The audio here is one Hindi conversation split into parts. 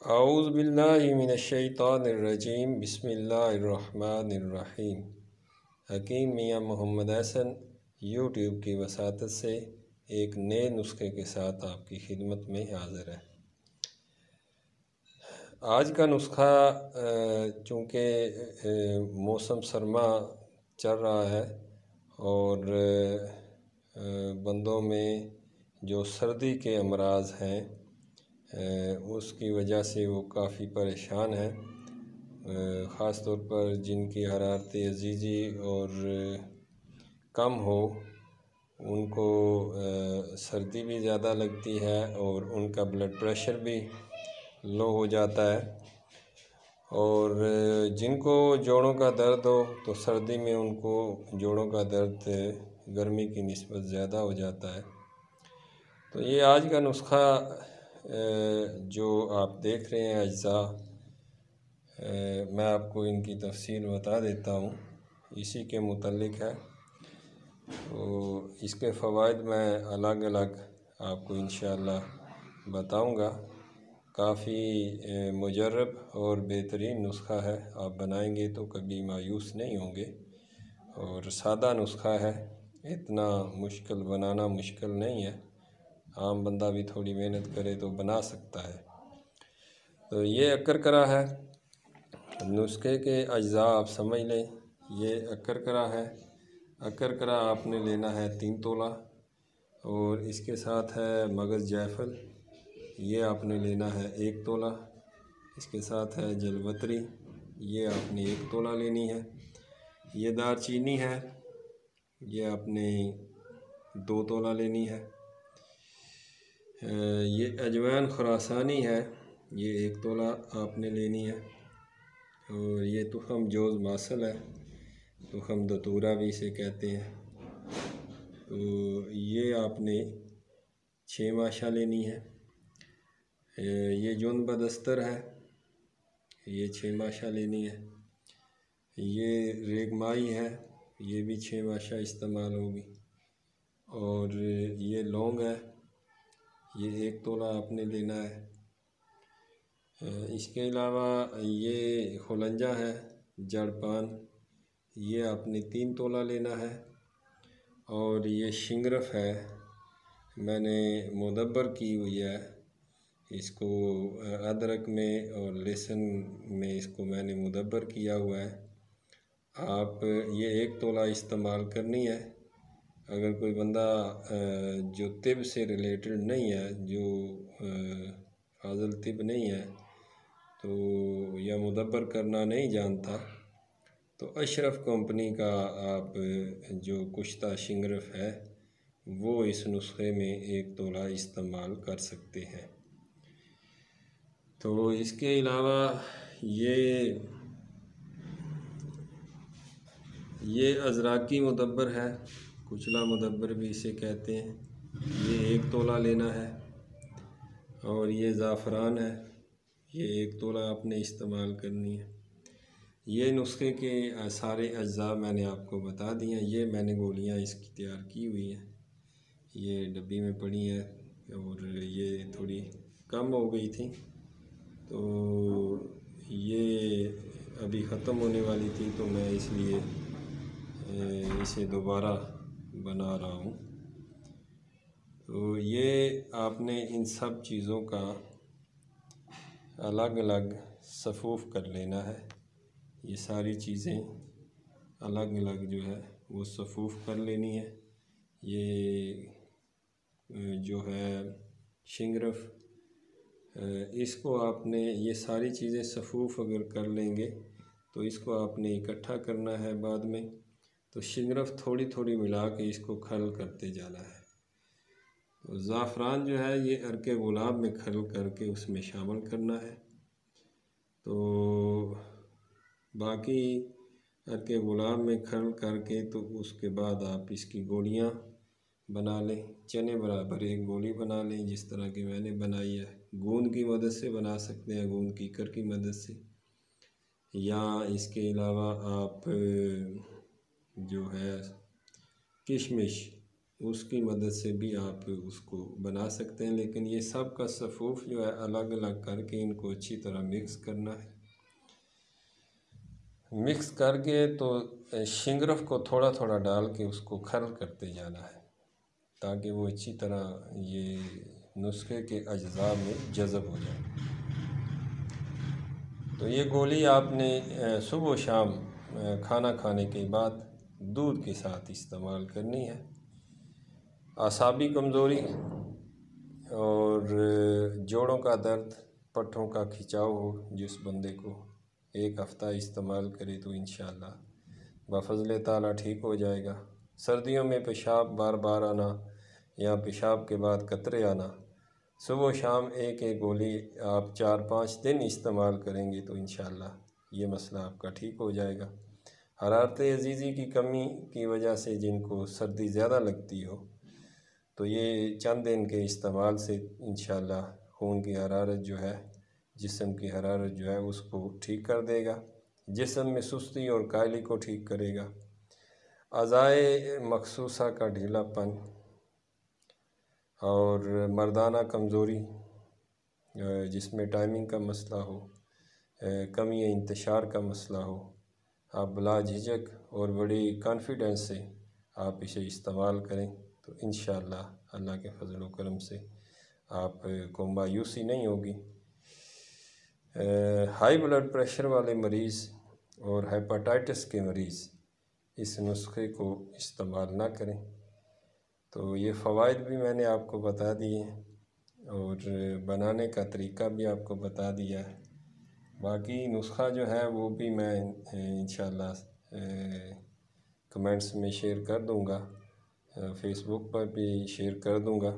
औज़ु बिल्लाहि मिनश्शैतानिर्रजीम बिस्मिल्लाहिर्रहमानिर्रहीम। हकीम मियाँ मोहम्मद हसन यूट्यूब की वसातत से एक नए नुस्खे के साथ आपकी खिदमत में हाज़िर है। आज का नुस्खा चूँकि मौसम सरमा चल रहा है और बंदों में जो सर्दी के अमराज हैं उसकी वजह से वो काफ़ी परेशान हैं, ख़ास तौर पर जिनकी हरारत अज़ीज़ी और कम हो उनको सर्दी भी ज़्यादा लगती है और उनका ब्लड प्रेशर भी लो हो जाता है। और जिनको जोड़ों का दर्द हो तो सर्दी में उनको जोड़ों का दर्द गर्मी की निस्बत ज़्यादा हो जाता है। तो ये आज का नुस्खा जो आप देख रहे हैं अज्जा, मैं आपको इनकी तफसील बता देता हूँ, इसी के मुतल्लिक़ है। तो इसके फ़वाइद मैं अलग अलग आपको इंशाअल्लाह बताऊँगा। काफ़ी मुजर्रब और बेहतरीन नुस्खा है, आप बनाएंगे तो कभी मायूस नहीं होंगे। और सादा नुस्खा है, इतना मुश्किल बनाना मुश्किल नहीं है, आम बंदा भी थोड़ी मेहनत करे तो बना सकता है। तो ये अकरकरा है, नुस्खे के अज्जा आप समझ लें। ये अकरकरा है, अकरकरा आपने लेना है 3 तोला और इसके साथ है मगज़ जायफल, ये आपने लेना है 1 तोला। इसके साथ है जलवतरी, ये आपने 1 तोला लेनी है। ये दारचीनी है, ये आपने 2 तोला लेनी है। ये अजवाइन खुरासानी है, ये 1 तोला आपने लेनी है। और ये तुखम जोज़ मासल है, तुखम दतूरा भी इसे कहते हैं। तो ये आपने 6 माशा लेनी है। ये जुन बदस्तर है, ये 6 माशा लेनी है। ये रेगमाई है, ये भी 6 माशा इस्तेमाल होगी। और ये लौंग है, ये 1 तोला आपने लेना है। इसके अलावा ये खुलंजा है, जड़पान, ये आपने 3 तोला लेना है। और ये शिंगरफ है, मैंने मुदब्बर की हुई है, इसको अदरक में और लहसुन में इसको मैंने मुदब्बर किया हुआ है। आप ये 1 तोला इस्तेमाल करनी है। अगर कोई बंदा जो तिब से रिलेटेड नहीं है, जो फाज़िल तिब नहीं है, तो या मुदब्बर करना नहीं जानता, तो अशरफ कंपनी का आप जो कुश्ता शिंगरफ है वो इस नुस्खे में 1 तोला इस्तेमाल कर सकते हैं। तो इसके अलावा ये अज़राकी मुदब्बर है, कुचला मुदब्बर भी इसे कहते हैं, ये 1 तोला लेना है। और ये ज़ाफ़रान है, ये 1 तोला आपने इस्तेमाल करनी है। ये नुस्खे के सारे अज्जा मैंने आपको बता दिए हैं। ये मैंने गोलियां इसकी तैयार की हुई हैं, ये डब्बी में पड़ी हैं और ये थोड़ी कम हो गई थी, तो ये अभी ख़त्म होने वाली थी, तो मैं इसलिए इसे दोबारा बना रहा हूँ। तो ये आपने इन सब चीज़ों का अलग अलग सफ़ूफ़ कर लेना है। ये सारी चीज़ें अलग अलग जो है वो सफ़ूफ़ कर लेनी है। ये जो है शिंगरफ, इसको आपने ये सारी चीज़ें सफ़ूफ़ अगर कर लेंगे तो इसको आपने इकट्ठा करना है बाद में। तो शिंगरफ थोड़ी थोड़ी मिला के इसको खल करते जाना है। तो ज़ाफ़रान जो है ये अर्के गुलाब में खल करके उसमें शामिल करना है। तो बाकी अर्के गुलाब में खल करके तो उसके बाद आप इसकी गोलियां बना लें, चने बराबर एक गोली बना लें, जिस तरह की मैंने बनाई है। गूंद की मदद से बना सकते हैं, गूंद कीकर की मदद से, या इसके अलावा आप जो है किशमिश, उसकी मदद से भी आप उसको बना सकते हैं। लेकिन ये सब का सफ़ूफ जो है अलग अलग करके इनको अच्छी तरह मिक्स करना है। मिक्स करके तो शिंगरफ को थोड़ा थोड़ा डाल के उसको खरल करते जाना है ताकि वो अच्छी तरह ये नुस्खे के अज्जा में जज़ब हो जाए। तो ये गोली आपने सुबह शाम खाना खाने के बाद दूध के साथ इस्तेमाल करनी है। आसाबी कमज़ोरी और जोड़ों का दर्द, पट्ठों का खिंचाव हो जिस बंदे को, एक हफ़्ता इस्तेमाल करे तो इंशाअल्लाह बफ़ज़ल ताला ठीक हो जाएगा। सर्दियों में पेशाब बार बार आना या पेशाब के बाद कतरे आना, सुबह शाम एक एक गोली आप 4-5 दिन इस्तेमाल करेंगे तो इंशाअल्लाह ये मसला आपका ठीक हो जाएगा। हरारत अज़ीज़ी की कमी की वजह से जिनको सर्दी ज़्यादा लगती हो तो ये चंद दिन के इस्तेमाल से इंशाअल्लाह खून की हरारत जो है, जिस्म की हरारत जो है उसको ठीक कर देगा। जिस्म में सुस्ती और कायली को ठीक करेगा। अज़ाए मखसूसा का ढीलापन और मर्दाना कमज़ोरी जिसमें टाइमिंग का मसला हो, कमी इंतशार का मसला हो, आप बिला झिझक और बड़ी कॉन्फिडेंस से आप इसे इस्तेमाल करें तो इंशाअल्लाह अल्लाह के फजल व करम से आपको मायूसी नहीं होगी। हाई ब्लड प्रेशर वाले मरीज़ और हेपेटाइटिस के मरीज़ इस नुस्खे को इस्तेमाल ना करें। तो ये फ़वाइद भी मैंने आपको बता दिए और बनाने का तरीका भी आपको बता दिया है। बाकी नुस्खा जो है वो भी मैं इंशाअल्लाह कमेंट्स में शेयर कर दूंगा, फ़ेसबुक पर भी शेयर कर दूंगा।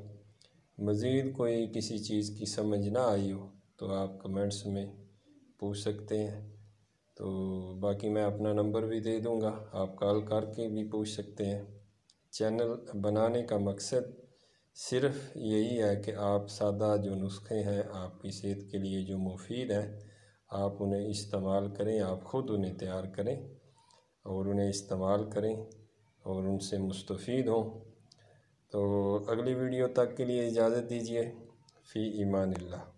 मज़ीद कोई किसी चीज़ की समझ ना आई हो तो आप कमेंट्स में पूछ सकते हैं। तो बाकी मैं अपना नंबर भी दे दूंगा, आप कॉल करके भी पूछ सकते हैं। चैनल बनाने का मकसद सिर्फ़ यही है कि आप सादा जो नुस्खे हैं आपकी सेहत के लिए जो मुफीद हैं आप उन्हें इस्तेमाल करें, आप ख़ुद उन्हें तैयार करें और उन्हें इस्तेमाल करें और उनसे मुस्तफ़ीद हों। तो अगली वीडियो तक के लिए इजाज़त दीजिए। फ़ी ईमानिल्लाह।